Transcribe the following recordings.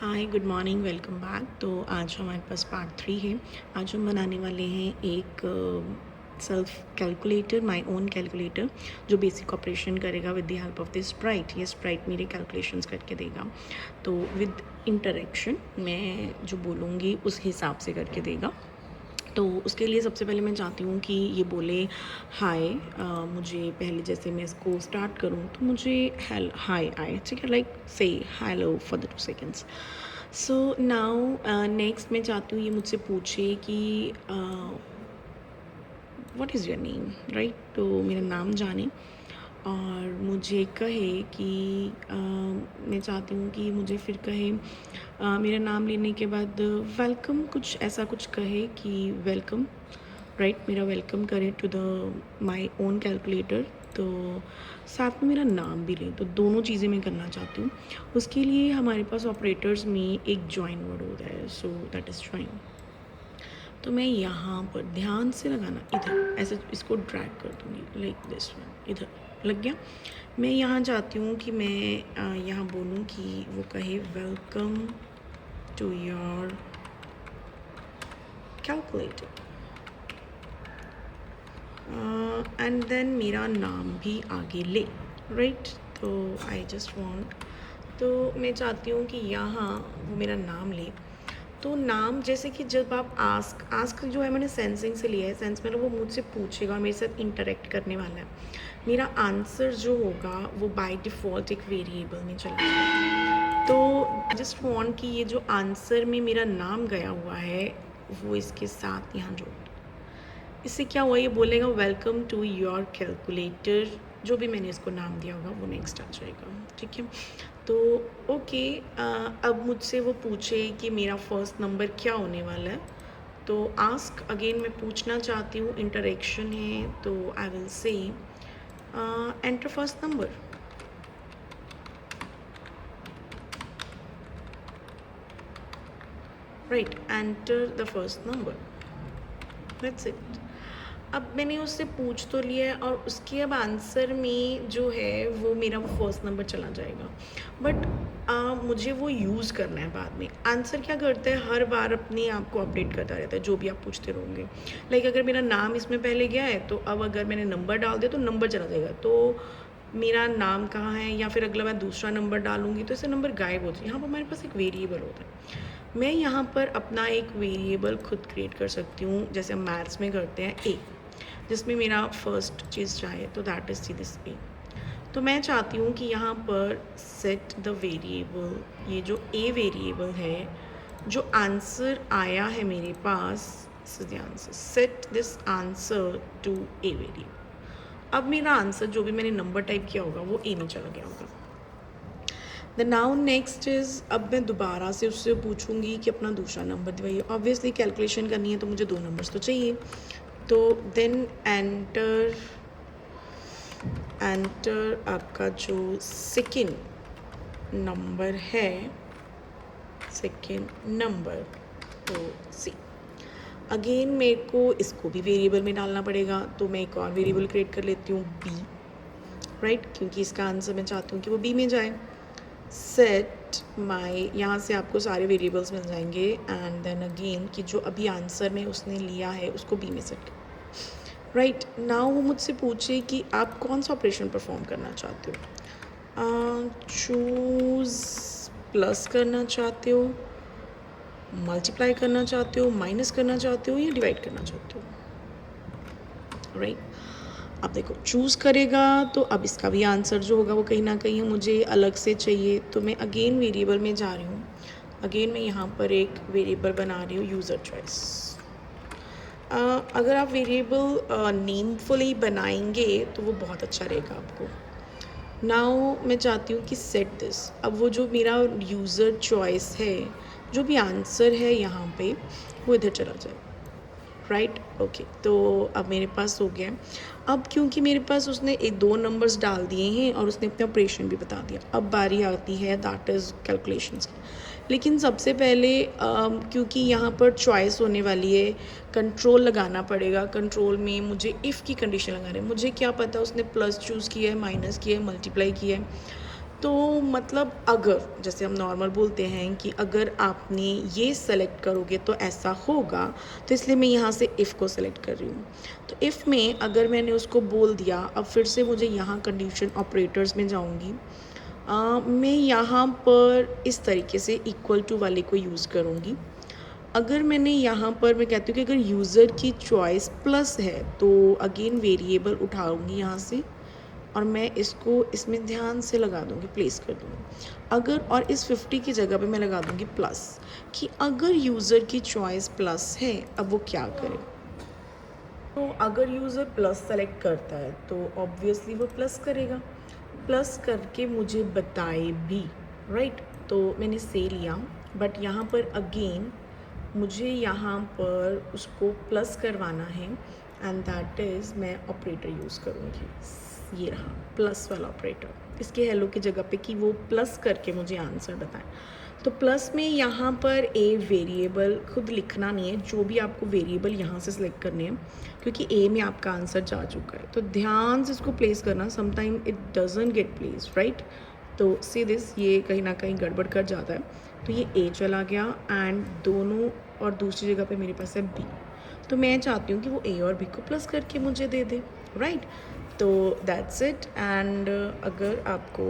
Hi good morning welcome back. तो आज हमारे पास पार्ट 3 है। आज हम बनाने वाले हैं एक self calculator, my own calculator, जो बेसिक ऑपरेशन करेगा with the help of this Sprite. ये स्प्राइट मेरे कैलकुलेशंस करके देगा। तो विद इंटरेक्शन मैं जो बोलूँगी उस हिसाब से करके देगा। तो उसके लिए सबसे पहले मैं चाहती हूँ कि ये बोले हाय। मुझे पहले जैसे मैं इसको स्टार्ट करूँ तो मुझे हाय आए, ठीक है, लाइक से hello for the 2 seconds. So now next मैं चाहती हूँ ये मुझसे पूछे कि what is your name, right. तो मेरा नाम जाने और मुझे कहे कि मैं चाहती हूँ कि मुझे फिर कहे मेरा नाम लेने के बाद वेलकम, कुछ ऐसा कुछ कहे कि वेलकम, राइट। मेरा वेलकम करे to the my own calculator. तो साथ में मेरा नाम भी ले, तो दोनों चीज़ें मैं करना चाहती हूँ। उसके लिए हमारे पास ऑपरेटर्स में एक जॉइन वर्ड होता है, सो दैट इज़ जॉइन। तो मैं यहाँ पर ध्यान से लगाना, इधर ऐसे इसको ड्रैग कर दूँगी लाइक दिस वन, इधर लग गया। मैं यहाँ चाहती हूँ कि मैं यहाँ बोलूँ कि वो कहे welcome to your calculator and then मेरा नाम भी आगे ले, राइट। तो आई जस्ट वांट, तो मैं चाहती हूँ कि यहाँ वो मेरा नाम ले। तो नाम जैसे कि जब आप आस्क जो है मैंने सेंसिंग से लिया है, सेंस मतलब वो मुझसे पूछेगा और मेरे साथ इंटरेक्ट करने वाला है। मेरा आंसर जो होगा वो बाय डिफ़ॉल्ट एक वेरिएबल में चला जाएगा। तो जस्ट वांट कि ये जो आंसर में मेरा नाम गया हुआ है वो इसके साथ यहाँ जोड़। इससे क्या हुआ, ये बोलेगा वेलकम टू योर कैलकुलेटर, जो भी मैंने इसको नाम दिया होगा वो नेक्स्ट आ जाएगा, ठीक है। तो ओके, अब मुझसे वो पूछे कि मेरा फर्स्ट नंबर क्या होने वाला है। तो आस्क अगेन मैं पूछना चाहती हूँ, इंटरेक्शन है, तो I will say enter first number, right, enter the first number, that's it. अब मैंने उससे पूछ तो लिया है और उसके अब आंसर में जो है वो मेरा वो फर्स्ट नंबर चला जाएगा। बट मुझे वो यूज़ करना है बाद में। आंसर क्या करता है, हर बार अपने आप को अपडेट करता रहता है जो भी आप पूछते रहोगे। लाइक अगर मेरा नाम इसमें पहले गया है तो अब अगर मैंने नंबर डाल दिया तो नंबर चला जाएगा। तो मेरा नाम कहाँ है, या फिर अगला मैं दूसरा नंबर डालूँगी तो इससे नंबर गायब हो जाए। यहाँ पर हमारे पास एक वेरिएबल होता है। मैं यहाँ पर अपना एक वेरिएबल खुद क्रिएट कर सकती हूँ, जैसे हम मैथ्स में करते हैं ए, जिसमें मेरा फर्स्ट चीज़ चाहे तो दैट इज़ दिस ए। तो मैं चाहती हूँ कि यहाँ पर सेट द वेरिएबल, ये जो ए वेरिएबल है, जो आंसर आया है मेरे पास, the answer, set this answer to a variable. अब मेरा आंसर जो भी मैंने नंबर टाइप किया होगा वो ए में चला गया होगा। द नाउ नेक्स्ट इज़, अब मैं दोबारा से उससे पूछूंगी कि अपना दूसरा नंबर दिवाइए। ऑब्वियसली कैलकुलेशन करनी है तो मुझे 2 नंबर्स तो चाहिए। तो देन एंटर आपका जो सेकेंड नंबर है, सेकेंड नंबर, तो सी। अगेन मेरे को इसको भी वेरिएबल में डालना पड़ेगा, तो मैं एक और वेरिएबल क्रिएट कर लेती हूँ बी, राइट, क्योंकि इसका आंसर मैं चाहती हूँ कि वो बी में जाए। सेट माई, यहाँ से आपको सारे वेरिएबल्स मिल जाएंगे एंड देन अगेन कि जो अभी आंसर में उसने लिया है उसको बी में सेट, राइट। नाउ वो मुझसे पूछे कि आप कौन सा ऑपरेशन परफॉर्म करना चाहते हो, चूज़ प्लस करना चाहते हो, मल्टीप्लाई करना चाहते हो, माइनस करना चाहते हो, या डिवाइड करना चाहते हो, राइट। अब देखो चूज़ करेगा तो अब इसका भी आंसर जो होगा वो कहीं ना कहीं मुझे अलग से चाहिए। तो मैं अगेन वेरिएबल में जा रही हूँ, अगेन मैं यहाँ पर एक वेरिएबल बना रही हूँ यूज़र चॉइस। अगर आप वेरिएबल नेमफुली बनाएंगे तो वो बहुत अच्छा रहेगा आपको। नाउ मैं चाहती हूँ कि सेट दिस, अब वो जो मेरा यूज़र चॉइस है, जो भी आंसर है यहाँ पे वो इधर चला जाए, राइट, ओके। तो अब मेरे पास हो गया। अब क्योंकि मेरे पास उसने 2 नंबर्स डाल दिए हैं और उसने अपना ऑपरेशन भी बता दिया, अब बारी आती है दैट इज़ कैलकुलेशंस की। लेकिन सबसे पहले क्योंकि यहाँ पर चॉइस होने वाली है, कंट्रोल लगाना पड़ेगा। कंट्रोल में मुझे इफ़ की कंडीशन लगानी है। मुझे क्या पता उसने प्लस चूज़ किया है, माइनस किया है, मल्टीप्लाई किया है। तो मतलब अगर जैसे हम नॉर्मल बोलते हैं कि अगर आपने ये सेलेक्ट करोगे तो ऐसा होगा, तो इसलिए मैं यहाँ से इफ़ को सेलेक्ट कर रही हूँ। तो इफ़ में अगर मैंने उसको बोल दिया, अब फिर से मुझे यहाँ कंडीशन ऑपरेटर्स में जाऊँगी। मैं यहाँ पर इस तरीके से इक्वल टू वाले को यूज़ करूँगी। अगर मैंने यहाँ पर मैं कहती हूँ कि अगर यूज़र की चॉइस प्लस है तो अगेन वेरिएबल उठाऊँगी यहाँ से और मैं इसको इसमें ध्यान से लगा दूँगी, प्लेस कर दूँगी। अगर और इस 50 की जगह पे मैं लगा दूँगी प्लस, कि अगर यूज़र की चॉइस प्लस है, अब वो क्या करे। तो अगर यूज़र प्लस सेलेक्ट करता है तो ऑब्वियसली वो प्लस करेगा, प्लस करके मुझे बताए भी, राइट। तो मैंने से लिया, बट यहाँ पर अगेन मुझे यहाँ पर उसको प्लस करवाना है एंड दैट इज़ मैं ऑपरेटर यूज़ करूँगी। ये रहा प्लस वाला ऑपरेटर, इसके हेलो की जगह पे कि वो प्लस करके मुझे आंसर बताएं। तो प्लस में यहाँ पर ए वेरिएबल खुद लिखना नहीं है, जो भी आपको वेरिएबल यहाँ से सिलेक्ट करने हैं, क्योंकि ए में आपका आंसर जा चुका है। तो ध्यान से इसको प्लेस करना, sometime it doesn't get place, right. तो सी दिस, ये कहीं ना कहीं गड़बड़ कर जाता है। तो ये ए चला गया एंड दोनों और दूसरी जगह पे मेरे पास है बी। तो मैं चाहती हूँ कि वो ए और बी को प्लस करके मुझे दे दे, राइट। तो दैट्स इट। एंड अगर आपको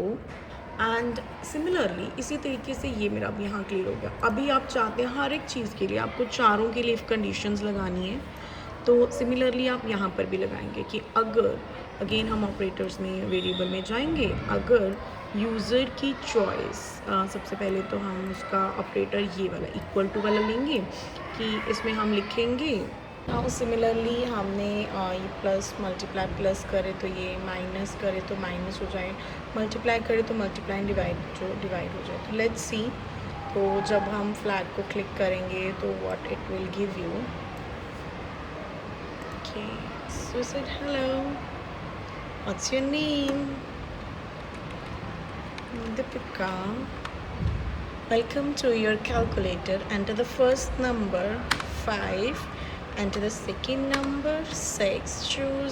एंड सिमिलरली इसी तरीके से ये मेरा अब यहाँ क्लियर हो गया। अभी आप चाहते हैं हर एक चीज़ के लिए आपको चारों के लिए इफ़ कंडीशंस लगानी है, तो सिमिलरली आप यहाँ पर भी लगाएंगे कि अगर अगेन हम ऑपरेटर्स में वेरिएबल में जाएंगे, अगर यूज़र की चॉइस सबसे पहले तो हम उसका ऑपरेटर ये वाला इक्वल टू वाला लेंगे कि इसमें हम लिखेंगे। नाउ सिमिलरली हमने ये प्लस मल्टीप्लाई प्लस करे तो ये माइनस करे तो माइनस हो जाए, मल्टीप्लाई करे तो मल्टीप्लाई डिवाइड हो जाए। तो लेट्स सी, तो जब हम फ्लैग को क्लिक करेंगे तो what it will give you. Okay, so said hello, what's your name? Deepika. Welcome to your calculator. Enter the first number 5. Enter the second number 6.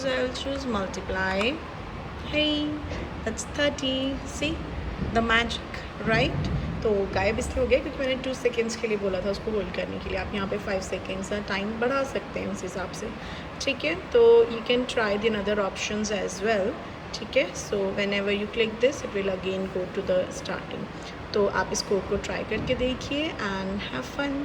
I'll choose multiply. Hey, that's 30. See the magic, right? तो गायब इसलिए हो गया क्योंकि मैंने 2 seconds के लिए बोला था उसको होल्ड करने के लिए। आप यहाँ पे 5 सेकेंड्स का टाइम बढ़ा सकते हैं उस हिसाब से, ठीक है। तो you can try the other options as well, ठीक है। So whenever you click this it will again go to the starting. तो आप इस कोड को ट्राई करके देखिए एंड हैव फन।